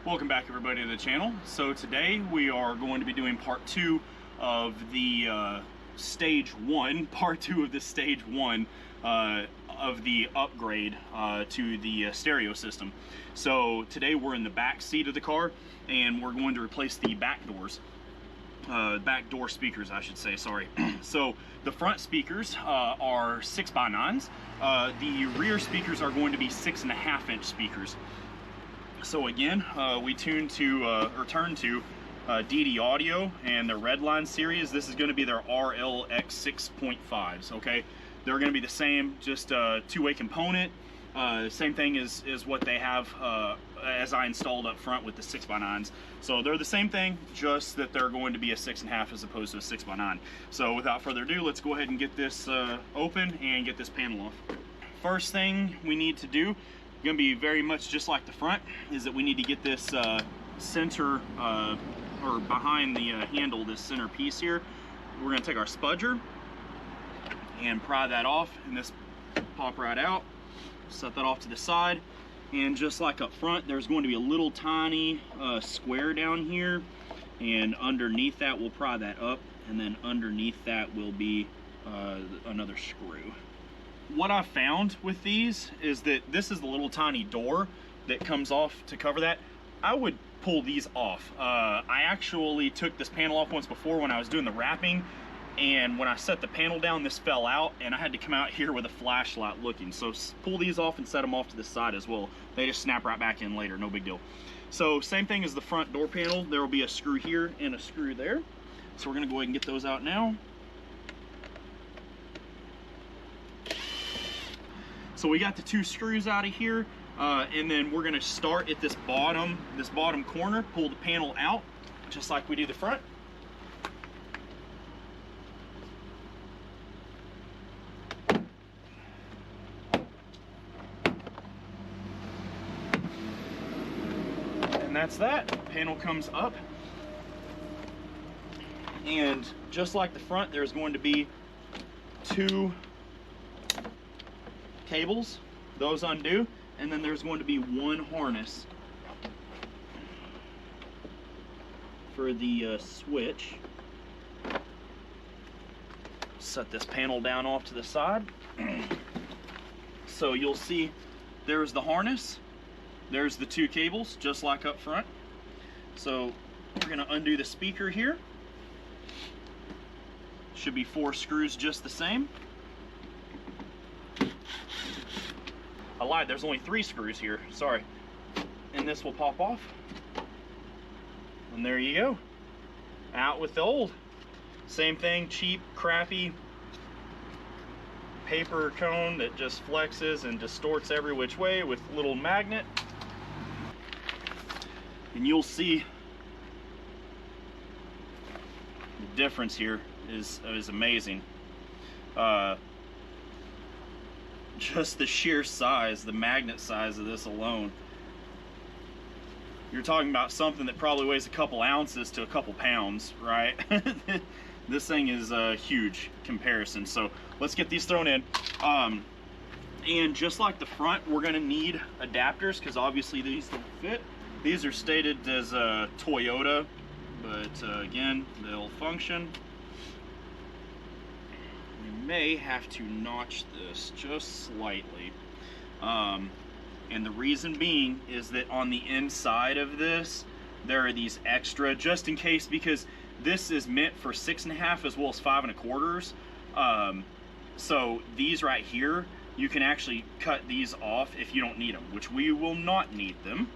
Welcome back everybody to the channel. So today we are going to be doing part 2 of the stage 1 of the upgrade to the stereo system. So today we're in the back seat of the car and we're going to replace the back doors. Back door speakers, I should say, sorry. So the front speakers are 6x9s. The rear speakers are going to be 6.5-inch speakers. So again, we turned to DD Audio and their Redline Series. This is going to be their RLX 6.5s, okay? They're going to be the same, just a two-way component. Same thing as what they have as I installed up front with the 6x9s. So they're the same thing, just that they're going to be a 6.5 as opposed to a 6x9. So without further ado, let's go ahead and get this open and get this panel off. First thing we need to do, going to be very much just like the front, is that we need to get this center or behind the handle, this center piece here. We're going to take our spudger and pry that off, and this pop right out. Set that off to the side, and just like up front, there's going to be a little tiny square down here, and underneath that we'll pry that up, and then underneath that will be another screw. What I've found with these is that this is the little tiny door that comes off to cover that. I would pull these off. I actually took this panel off once before when I was doing the wrapping, and when I set the panel down, this fell out, and I had to come out here with a flashlight looking. So pull these off and set them off to the side as well. They just snap right back in later, no big deal. So same thing as the front door panel. There will be a screw here and a screw there. So we're gonna go ahead and get those out now. So we got the two screws out of here, and then we're gonna start at this bottom corner, pull the panel out, just like we do the front. And that's that. Panel comes up. And just like the front, there's going to be two cables. Those undo, and then there's going to be one harness for the switch. Set this panel down off to the side. So you'll see there's the harness, there's the two cables, just like up front. So we're going to undo the speaker here. Should be 4 screws just the same. I lied, there's only 3 screws here, sorry. And this will pop off. And there you go. Out with the old. Same thing, cheap, crappy paper cone that just flexes and distorts every which way with a little magnet. And you'll see the difference here is amazing. Just the sheer size, the magnet size of this alone. You're talking about something that probably weighs a couple ounces to a couple pounds, right? This thing is a huge comparison. So let's get these thrown in. And just like the front, we're gonna need adapters because obviously these don't fit. These are stated as a Toyota, but again, they'll function. May have to notch this just slightly, and the reason being is that on the inside of this there are these extra, just in case, because this is meant for 6.5 as well as 5 1/4. So these right here, you can actually cut these off if you don't need them, which we will not need them.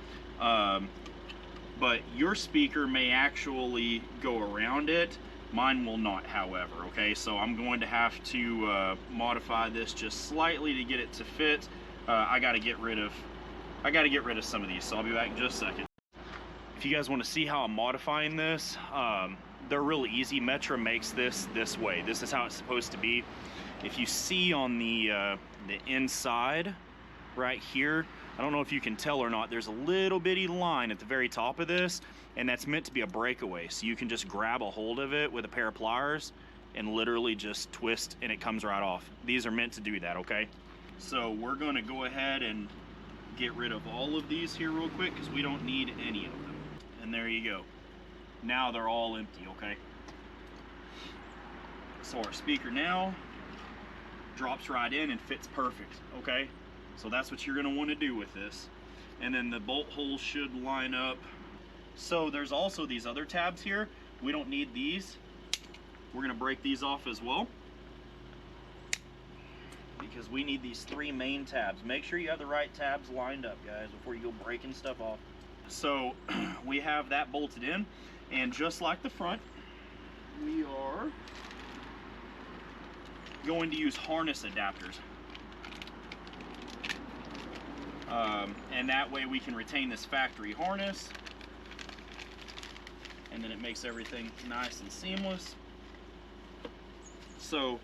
But your speaker may actually go around it. Mine will not, however, okay? So I'm going to have to modify this just slightly to get it to fit. I gotta get rid of some of these, so I'll be back in just a second. If you guys want to see how I'm modifying this, they're really easy. Metra makes this way. This is how it's supposed to be. If you see on the inside right here, I don't know if you can tell or not, there's a little bitty line at the very top of this, and that's meant to be a breakaway. So you can just grab a hold of it with a pair of pliers and literally just twist and it comes right off. These are meant to do that, okay? So we're gonna go ahead and get rid of all of these here real quick because we don't need any of them. And there you go. Now they're all empty, okay? So our speaker now drops right in and fits perfect, okay? So that's what you're gonna wanna do with this. And then the bolt holes should line up. So there's also these other tabs here. We don't need these. We're gonna break these off as well, because we need these 3 main tabs. Make sure you have the right tabs lined up, guys, before you go breaking stuff off. So we have that bolted in, and just like the front, we are going to use harness adapters. And that way we can retain this factory harness, and then it makes everything nice and seamless. So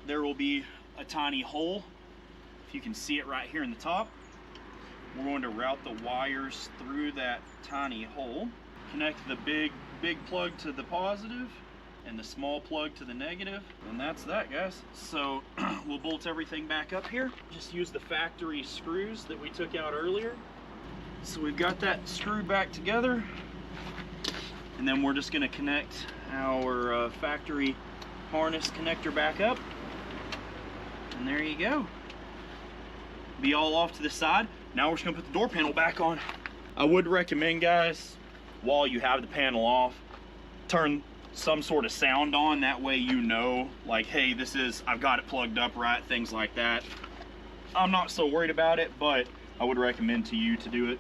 there will be a tiny hole, if you can see it right here in the top. We're going to route the wires through that tiny hole, connect the big plug to the positive and the small plug to the negative, and that's that, guys. So we'll bolt everything back up here. Just use the factory screws that we took out earlier. So we've got that screwed back together, and then we're just going to connect our factory harness connector back up, and there you go. Be all off to the side. Now we're just going to put the door panel back on. I would recommend, guys, while you have the panel off, turn some sort of sound on. That way you know, like, hey, this is, I've got it plugged up right, things like that. I'm not so worried about it, but I would recommend to you to do it.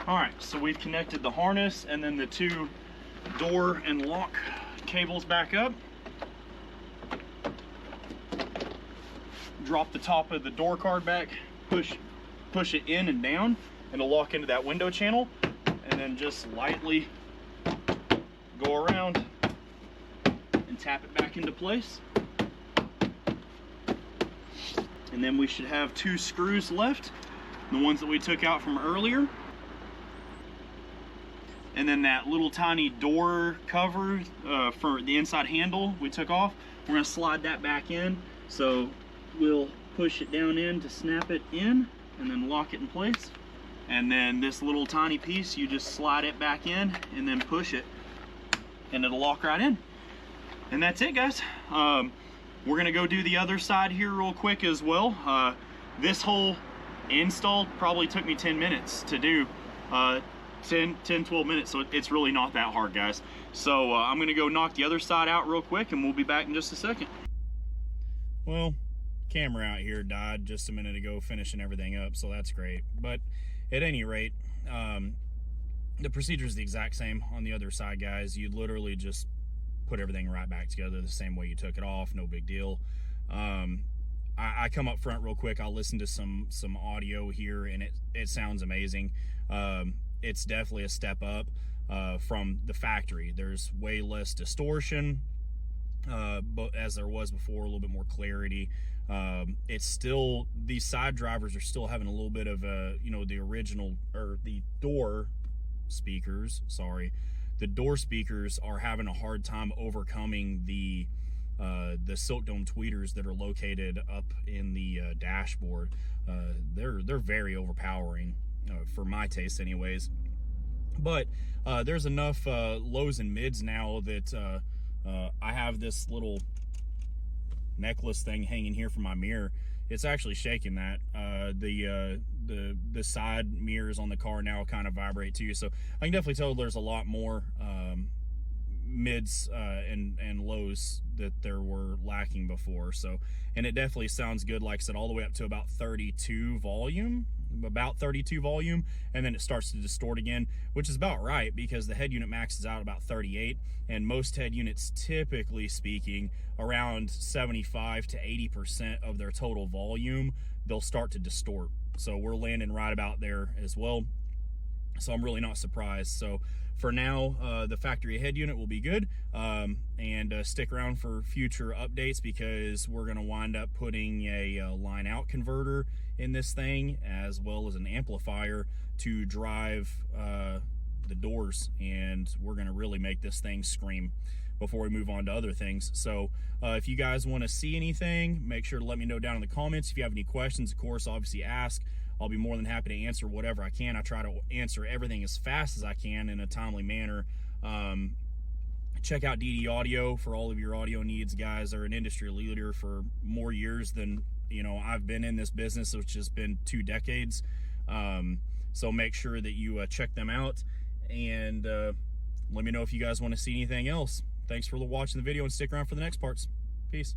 All right, so we've connected the harness and then the 2 door and lock cables back up. Drop the top of the door card back, push it in and down, and it'll lock into that window channel, and then just lightly go around and tap it back into place. And then we should have 2 screws left, the ones that we took out from earlier. And then that little tiny door cover for the inside handle we took off, we're going to slide that back in. So we'll push it down in to snap it in and then lock it in place. And then this little tiny piece, you just slide it back in and then push it, and it'll lock right in. And that's it, guys. We're gonna go do the other side here real quick as well. This whole install probably took me 10 minutes to do. 10-12 minutes, so it's really not that hard, guys. So I'm gonna go knock the other side out real quick, and we'll be back in just a second. Well, camera out here died just a minute ago finishing everything up, so that's great. But at any rate, the procedure is the exact same on the other side, guys. You literally just put everything right back together the same way you took it off. No big deal. I come up front real quick. I'll listen to some audio here, and it sounds amazing. It's definitely a step up from the factory. There's way less distortion, but as there was before, a little bit more clarity. It's still, these side drivers are still having a little bit of a, the original, or the door speakers, the door speakers are having a hard time overcoming the silk dome tweeters that are located up in the dashboard. They're very overpowering for my taste anyways. But there's enough lows and mids now that I have this little necklace thing hanging here from my mirror. It's actually shaking that. The side mirrors on the car now kind of vibrate too, so I can definitely tell there's a lot more mids and lows that there were lacking before. So, and it definitely sounds good, like I said, all the way up to about 32 volume, and then it starts to distort again, which is about right because the head unit maxes out about 38, and most head units, typically speaking, around 75 to 80% of their total volume, they'll start to distort. So we're landing right about there as well. So I'm really not surprised. So for now, the factory head unit will be good, and stick around for future updates because we're going to wind up putting a line out converter in this thing, as well as an amplifier to drive the doors, and we're going to really make this thing scream before we move on to other things. So if you guys want to see anything, make sure to let me know down in the comments. If you have any questions, of course, obviously ask. I'll be more than happy to answer whatever I can. I try to answer everything as fast as I can in a timely manner. Check out DD Audio for all of your audio needs, guys. They're an industry leader for more years than, you know, I've been in this business, which has been 2 decades. So make sure that you check them out, and let me know if you guys want to see anything else. Thanks for watching the video, and stick around for the next parts. Peace.